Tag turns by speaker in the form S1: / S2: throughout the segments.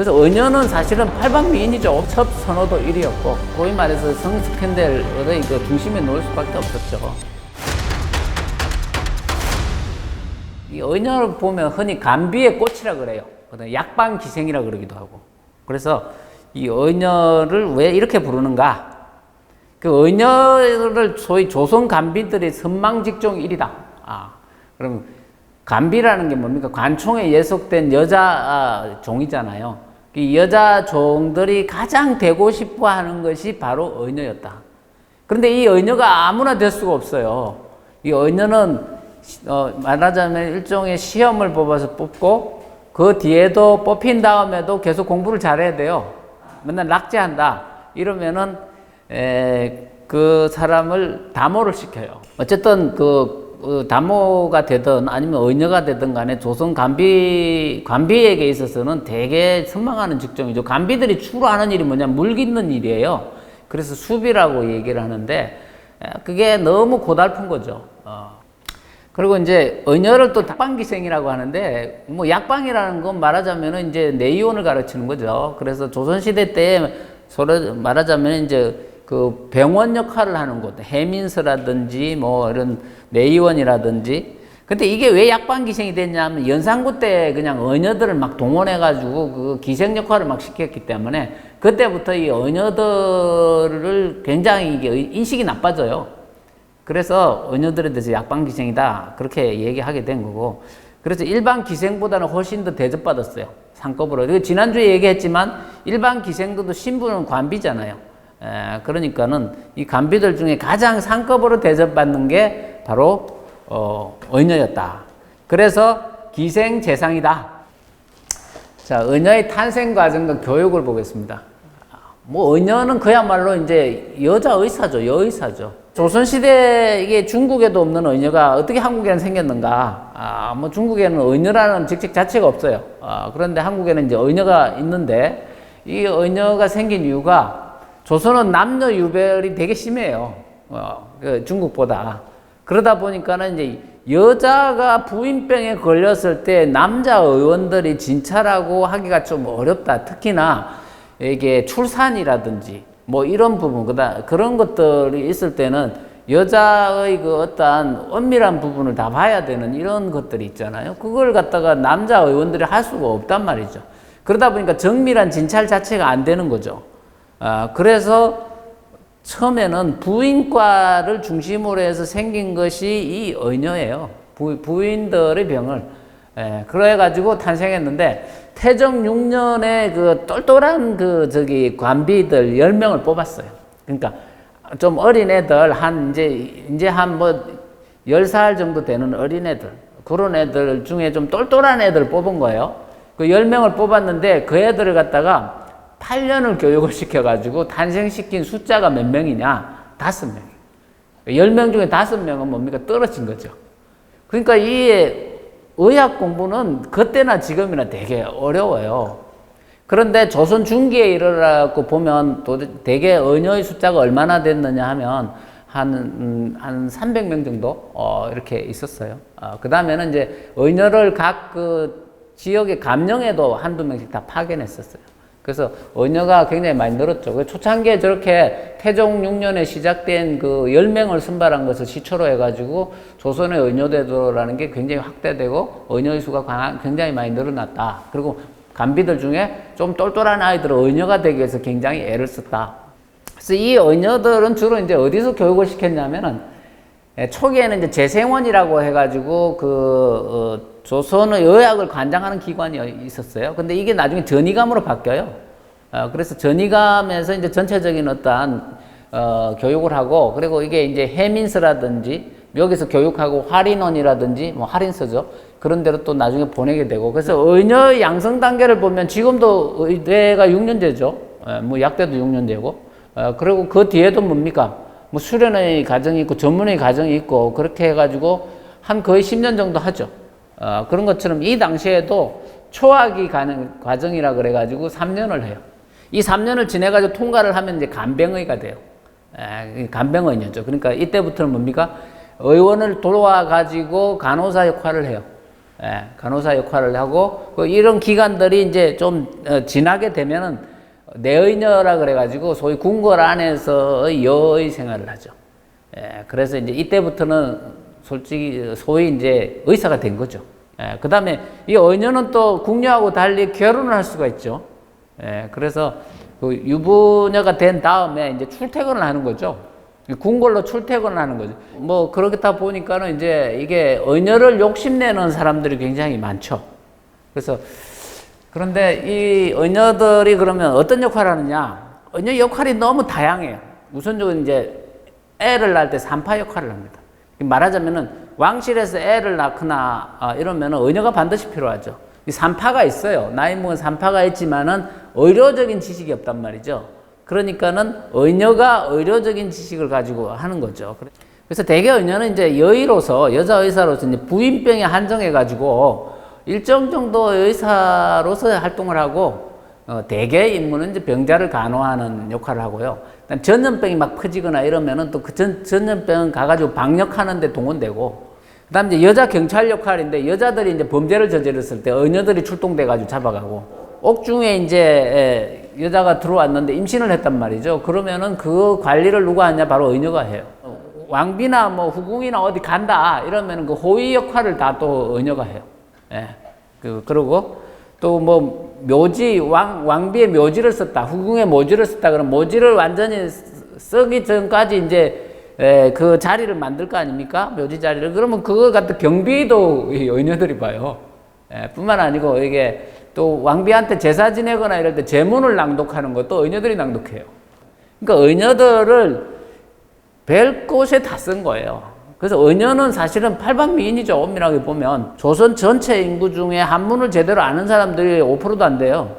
S1: 그래서 의녀는 사실은 팔방미인이죠. 첫 선호도 1위였고, 소위 말해서 성스캔들의 그 중심에 놓을 수밖에 없었죠. 이 의녀를 보면 흔히 감비의 꽃이라 그래요. 약방기생이라 그러기도 하고. 그래서 이 의녀를 왜 이렇게 부르는가? 그 의녀를 소위 조선 감비들의 선망직종 1위다. 그럼 감비라는 게 뭡니까? 관총에 예속된 여자 종이잖아요. 이 여자 종들이 가장 되고 싶어 하는 것이 바로 의녀였다. 그런데 이 의녀가 아무나 될 수가 없어요. 이 의녀는 말하자면 일종의 시험을 뽑아서 뽑고 그 뒤에도 뽑힌 다음에도 계속 공부를 잘해야 돼요. 맨날 낙제한다. 이러면은 그 사람을 담호를 시켜요. 어쨌든 그 담호가 되든 아니면 의녀가 되든 간에 조선 관비에게 있어서는 되게 선망하는 직종이죠. 관비들이 주로 하는 일이 뭐냐, 물 깃는 일이에요. 그래서 수비라고 얘기를 하는데 그게 너무 고달픈 거죠. 그리고 이제 의녀를 또 약방기생이라고 하는데, 뭐 약방이라는 건 말하자면 이제 내이혼을 가르치는 거죠. 그래서 조선시대 때 서로 말하자면 이제 그 병원 역할을 하는 곳, 해민서라든지 뭐 이런 내의원이라든지. 근데 이게 왜 약방기생이 됐냐면 연산구 때 그냥 의녀들을 막 동원해가지고 그 기생 역할을 막 시켰기 때문에 그때부터 이 의녀들을 굉장히 이게 인식이 나빠져요. 그래서 의녀들에 대해서 약방기생이다 그렇게 얘기하게 된 거고, 그래서 일반 기생보다는 훨씬 더 대접받았어요. 상급으로. 지난주에 얘기했지만 일반 기생들도 신분은 관비잖아요. 그러니까는 이 관비들 중에 가장 상급으로 대접받는 게 바로 의녀였다. 그래서 기생재상이다. 자, 의녀의 탄생 과정과 교육을 보겠습니다. 뭐 의녀는 그야말로 이제 여자 의사죠. 여의사죠. 조선시대 이게 중국에도 없는 의녀가 어떻게 한국에는 생겼는가? 뭐 중국에는 의녀라는 직책 자체가 없어요. 그런데 한국에는 이제 의녀가 있는데 이 의녀가 생긴 이유가 조선은 남녀 유별이 되게 심해요. 중국보다. 그러다 보니까는 이제 여자가 부인병에 걸렸을 때 남자 의원들이 진찰하고 하기가 좀 어렵다. 특히나 이게 출산이라든지 뭐 이런 부분, 그런 것들이 있을 때는 여자의 그 어떠한 엄밀한 부분을 다 봐야 되는 이런 것들이 있잖아요. 그걸 갖다가 남자 의원들이 할 수가 없단 말이죠. 그러다 보니까 정밀한 진찰 자체가 안 되는 거죠. 그래서 처음에는 부인과를 중심으로 해서 생긴 것이 이 의녀예요. 부인들의 병을. 그래가지고 탄생했는데, 태종 6년에 그 똘똘한 관비들 10명을 뽑았어요. 그러니까 좀 어린 애들, 이제 한 뭐 10살 정도 되는 어린 애들, 그런 애들 중에 좀 똘똘한 애들 뽑은 거예요. 그 10명을 뽑았는데 그 애들을 갖다가 8년을 교육을 시켜가지고 탄생시킨 숫자가 몇 명이냐? 5명. 10명 중에 5명은 뭡니까? 떨어진 거죠. 그러니까 이 의학 공부는 그때나 지금이나 되게 어려워요. 그런데 조선 중기에 이르러고 보면 되게 의녀의 숫자가 얼마나 됐느냐 하면 한 300명 정도 이렇게 있었어요. 그 다음에는 이제 의녀를 각 그 지역의 감령에도 한두 명씩 다 파견했었어요. 그래서 의녀가 굉장히 많이 늘었죠. 초창기에 저렇게 태종 6년에 시작된 그 10명을 선발한 것을 시초로 해가지고 조선의 의녀대도라는 게 굉장히 확대되고 의녀의 수가 굉장히 많이 늘어났다. 그리고 간비들 중에 좀 똘똘한 아이들은 의녀가 되기 위해서 굉장히 애를 썼다. 그래서 이 의녀들은 주로 이제 어디서 교육을 시켰냐면은 초기에는 이제 재생원이라고 해가지고 조선의 의학을 관장하는 기관이 있었어요. 근데 이게 나중에 전의감으로 바뀌어요. 그래서 전의감에서 이제 전체적인 어떠한 교육을 하고, 그리고 이게 이제 해민서라든지 여기서 교육하고 할인원이라든지 뭐 할인서죠. 그런 데로 또 나중에 보내게 되고, 그래서 의녀 양성 단계를 보면 지금도 의대가 6년제죠. 뭐 약대도 6년제고, 그리고 그 뒤에도 뭡니까? 뭐 수련의 과정이 있고 전문의 과정이 있고 그렇게 해가지고 한 거의 10년 정도 하죠. 그런 것처럼 이 당시에도 초학위 가는 과정이라 그래가지고 3년을 해요. 이 3년을 지내가지고 통과를 하면 이제 간병의가 돼요. 간병의녀죠. 그러니까 이때부터는 뭡니까? 의원을 도와가지고 간호사 역할을 해요. 간호사 역할을 하고 이런 기관들이 이제 좀 지나게 되면은 내의녀라 그래가지고 소위 궁궐 안에서의 여의 생활을 하죠. 그래서 이제 이때부터는 솔직히 소위 이제 의사가 된 거죠. 그 다음에 이 의녀는 또 궁녀하고 달리 결혼을 할 수가 있죠. 그래서 그 유부녀가 된 다음에 이제 출퇴근을 하는 거죠. 궁궐로 출퇴근을 하는 거죠. 뭐 그렇다 보니까는 이제 이게 의녀를 욕심내는 사람들이 굉장히 많죠. 그래서 그런데 이 의녀들이 그러면 어떤 역할을 하느냐? 의녀 역할이 너무 다양해요. 우선적으로 이제 애를 낳을 때 산파 역할을 합니다. 말하자면은 왕실에서 애를 낳거나 이러면은 의녀가 반드시 필요하죠. 이 산파가 있어요. 나이 먹은 산파가 있지만은 의료적인 지식이 없단 말이죠. 그러니까는 의녀가 의료적인 지식을 가지고 하는 거죠. 그래서 대개 의녀는 이제 여의로서 여자 의사로서 이제 부인병에 한정해 가지고 일정 정도 의사로서 활동을 하고 대개의 임무는 이제 병자를 간호하는 역할을 하고요. 전염병이 막 퍼지거나 이러면은 또 그 전염병 가가지고 방역하는데 동원되고, 그 다음에 이제 여자 경찰 역할인데 여자들이 이제 범죄를 저질렀을 때 의녀들이 출동돼가지고 잡아가고, 옥중에 이제 여자가 들어왔는데 임신을 했단 말이죠. 그러면은 그 관리를 누가 하냐? 바로 의녀가 해요. 왕비나 뭐 후궁이나 어디 간다 이러면은 그 호위 역할을 다 또 의녀가 해요. 그러고 또 뭐 묘지, 왕비의 묘지를 썼다, 후궁의 묘지를 썼다, 그럼 묘지를 완전히 쓰기 전까지 이제 그 자리를 만들 거 아닙니까? 묘지 자리를. 그러면 그거 같은 경비도 의녀들이 봐요. 뿐만 아니고 이게 또 왕비한테 제사 지내거나 이럴 때 제문을 낭독하는 것도 의녀들이 낭독해요. 그러니까 의녀들을 별 곳에 다 쓴 거예요. 그래서 의녀는 사실은 팔방미인이죠. 엄밀하게 보면 조선 전체 인구 중에 한문을 제대로 아는 사람들이 5%도 안 돼요.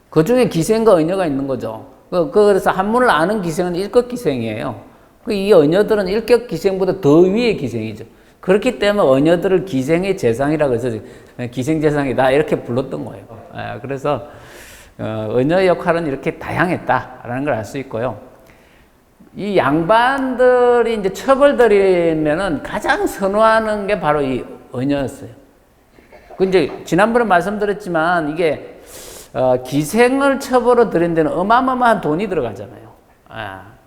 S1: 그 중에 기생과 의녀가 있는 거죠. 그래서 한문을 아는 기생은 일급 기생이에요. 이 의녀들은 일급 기생보다 더 위의 기생이죠. 그렇기 때문에 의녀들을 기생의 재상이라고 해서 기생재상이다 이렇게 불렀던 거예요. 그래서 의녀의 역할은 이렇게 다양했다라는 걸 알 수 있고요. 이 양반들이 이제 처벌들이면은 가장 선호하는 게 바로 이 의녀였어요. 그 이제 지난번에 말씀드렸지만 이게 기생을 처벌로 드린 데는 어마어마한 돈이 들어가잖아요.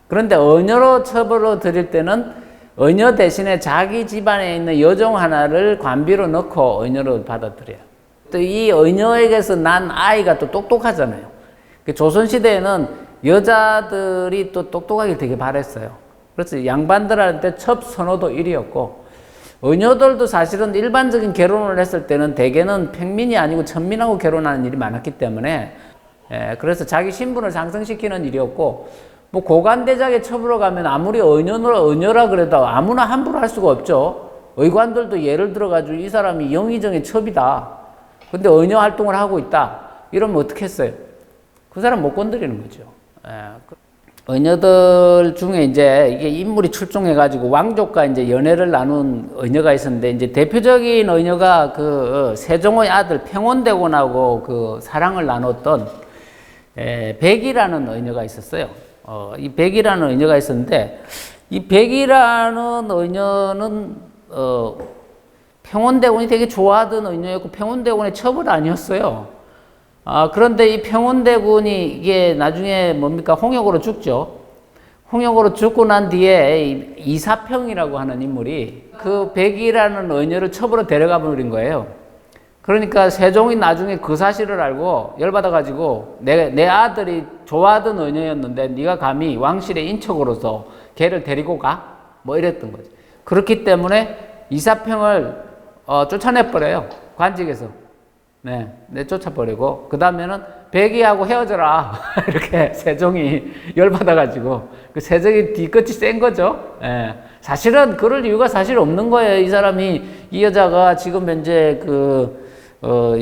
S1: 그런데 의녀로 처벌로 드릴 때는 의녀 대신에 자기 집안에 있는 여종 하나를 관비로 넣고 의녀로 받아들여요. 또 이 의녀에게서 난 아이가 또 똑똑하잖아요. 조선시대에는 여자들이 또 똑똑하게 되게 바랬어요. 그래서 양반들한테 첩 선호도 1위였고, 의녀들도 사실은 일반적인 결혼을 했을 때는 대개는 평민이 아니고 천민하고 결혼하는 일이 많았기 때문에, 그래서 자기 신분을 상승시키는 일이었고, 뭐 고관대작에 첩으로 가면 아무리 의녀라 그래도 아무나 함부로 할 수가 없죠. 의관들도 예를 들어가지고 이 사람이 영의정의 첩이다. 근데 의녀 활동을 하고 있다. 이러면 어떻게 했어요? 그 사람 못 건드리는 거죠. 의녀들 중에 이제 이게 인물이 출중해가지고 왕족과 이제 연애를 나눈 의녀가 있었는데, 이제 대표적인 의녀가 그 세종의 아들 평원대군하고 그 사랑을 나눴던 백이라는 의녀가 있었어요. 이 백이라는 의녀가 있었는데, 이 백이라는 의녀는 평원대군이 되게 좋아하던 의녀였고 평원대군의 첩은 아니었어요. 그런데 이 평원대군이 이게 나중에 뭡니까? 홍역으로 죽죠. 홍역으로 죽고 난 뒤에 이사평이라고 하는 인물이 그 백이라는 의녀를 첩으로 데려가 버린 거예요. 그러니까 세종이 나중에 그 사실을 알고 열받아가지고 내 아들이 좋아하던 의녀였는데 네가 감히 왕실의 인척으로서 걔를 데리고 가? 뭐 이랬던 거죠. 그렇기 때문에 이사평을 쫓아내버려요. 관직에서. 내쫓아버리고, 그 다음에는 백이하고 헤어져라. 이렇게 세종이 열받아가지고, 그 세종이 뒤끝이 센 거죠. 사실은 그럴 이유가 사실 없는 거예요. 이 사람이, 이 여자가 지금 현재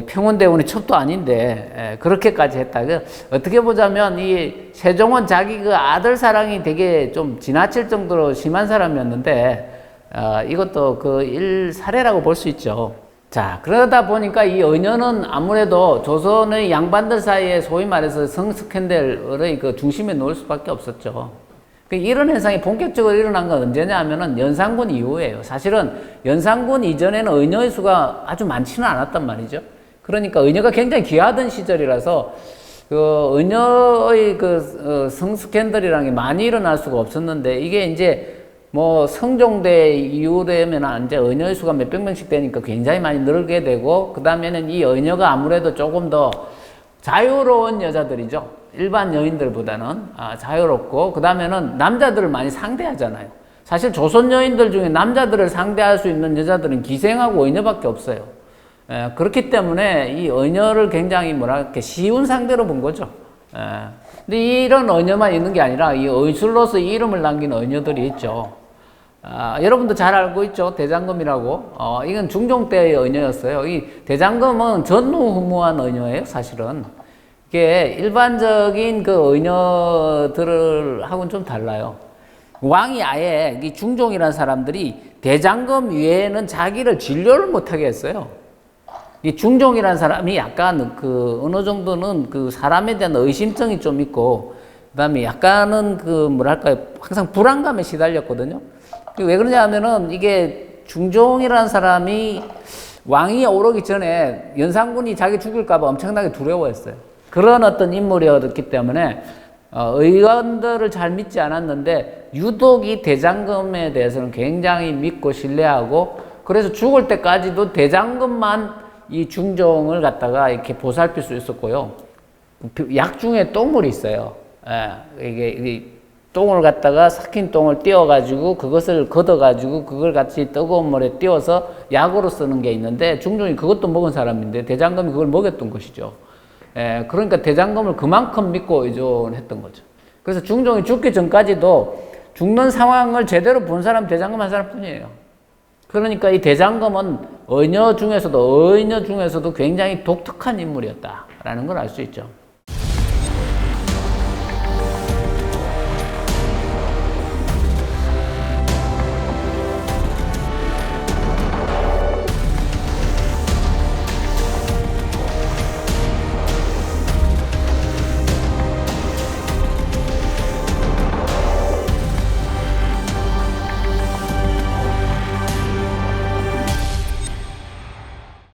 S1: 평원대군의 첩도 아닌데, 그렇게까지 했다. 어떻게 보자면, 이 세종은 자기 그 아들 사랑이 되게 좀 지나칠 정도로 심한 사람이었는데, 이것도 그 일사례라고 볼 수 있죠. 자, 그러다 보니까 이 의녀는 아무래도 조선의 양반들 사이에 소위 말해서 성 스캔들의 그 중심에 놓을 수밖에 없었죠. 이런 현상이 본격적으로 일어난 건 언제냐 하면은 연산군 이후예요. 사실은 연산군 이전에는 의녀의 수가 아주 많지는 않았단 말이죠. 그러니까 의녀가 굉장히 귀하던 시절이라서 그 의녀의 성스캔들이라는 게 많이 일어날 수가 없었는데 이게 이제 뭐 성종대 이후 되면 이제 의녀의 수가 몇백 명씩 되니까 굉장히 많이 늘게 되고, 그 다음에는 이 의녀가 아무래도 조금 더 자유로운 여자들이죠. 일반 여인들보다는 자유롭고, 그 다음에는 남자들을 많이 상대하잖아요. 사실 조선 여인들 중에 남자들을 상대할 수 있는 여자들은 기생하고 의녀밖에 없어요. 그렇기 때문에 이 의녀를 굉장히 뭐랄까 쉬운 상대로 본 거죠. 근데 이런 의녀만 있는 게 아니라 이 의술로서 이름을 남긴 의녀들이 있죠. 여러분도 잘 알고 있죠. 대장금이라고. 이건 중종 때의 의녀였어요. 이 대장금은 전무후무한 의녀예요, 사실은. 이게 일반적인 그 의녀들하고는 좀 달라요. 왕이 아예 이 중종이라는 사람들이 대장금 위에는 자기를 진료를 못하게 했어요. 이 중종이라는 사람이 약간 그 어느 정도는 그 사람에 대한 의심성이 좀 있고, 그 다음에 약간은 그 뭐랄까요, 항상 불안감에 시달렸거든요. 왜 그러냐 하면은 이게 중종이라는 사람이 왕이 오르기 전에 연산군이 자기 죽일까봐 엄청나게 두려워했어요. 그런 어떤 인물이었기 때문에 의원들을 잘 믿지 않았는데 유독 이 대장금에 대해서는 굉장히 믿고 신뢰하고, 그래서 죽을 때까지도 대장금만 이 중종을 갖다가 이렇게 보살필 수 있었고요. 약 중에 똥물이 있어요. 이게 똥을 갖다가 삭힌 똥을 띄워가지고 그것을 걷어가지고 그걸 같이 뜨거운 물에 띄워서 약으로 쓰는 게 있는데, 중종이 그것도 먹은 사람인데 대장금이 그걸 먹였던 것이죠. 그러니까 대장금을 그만큼 믿고 의존했던 거죠. 그래서 중종이 죽기 전까지도 죽는 상황을 제대로 본 사람 대장금 한 사람뿐이에요. 그러니까 이 대장금은 의녀 중에서도 굉장히 독특한 인물이었다라는 걸 알 수 있죠.